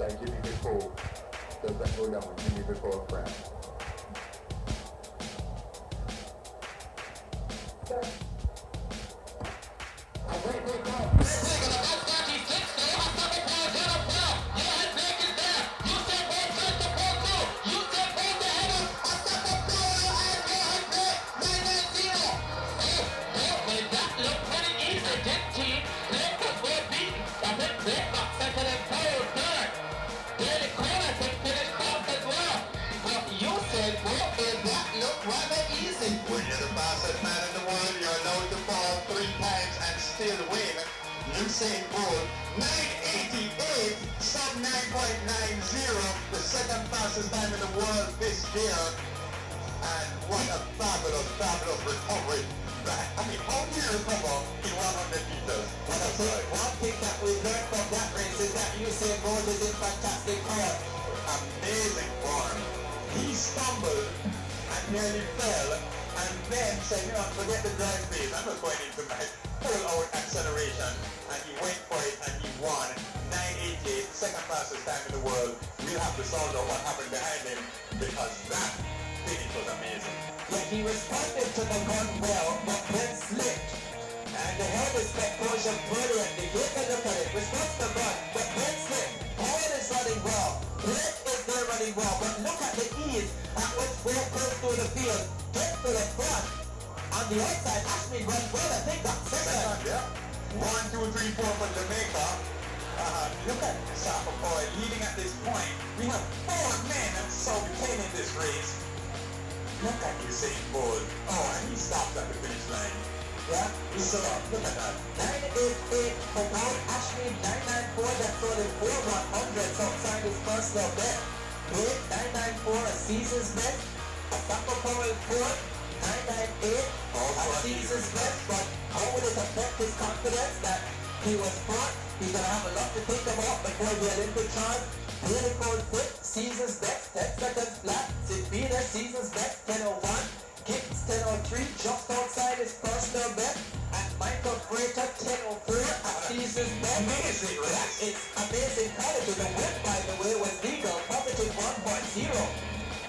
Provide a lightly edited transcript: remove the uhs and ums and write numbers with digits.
like Jimmy before. Does that go down with Jimmy before Frank? Usain Bolt, 9:88, sub 9.90, the second fastest time in the world this year. And what a fabulous, fabulous recovery. I mean, how do you recover in 100 meters? Well, I say, one thing that we learned from that race is that Usain Bolt is in fantastic form. Amazing form. He stumbled and nearly fell, and then said, you know, forget the drive speed, I'm not going into my full-out acceleration, and he went for it and he won. 9:88, second fastest time in the world. We'll have to solve out what happened behind him, because that finish was amazing. Yeah, he responded to the gun well, but then slipped. And the head is exposure brilliant. They gave a look at it, response to the gun, but then slipped. Powell is running well. Blake is there running well, but look at the ease at which Bolt goes through the field, gets to the front. On the outside, Ashmeade runs well, I think that's second. Yeah. 1, 2, 3, 4 for Jamaica. Look at Asafa Powell leading at this point. We have 4 men and so became in this race. Look at Usain Bolt. Oh, and he stopped at the finish line. Yeah, He stopped. Look at that. 9:88 for Bolt, Ashmeade 9:94, that's only 4/100 outside his personal bet. Blake 9:94, a season's bet. Asafa Powell 4th, 9:98, a season's bet, but how would it affect his confidence that he was front? He's going to have a lot to think about before the Olympic chance. Really cold 5th, season's bet, 10 seconds flat. Ashmeade season's bet, 10:01. Kingston 10:03, just outside his personal bet.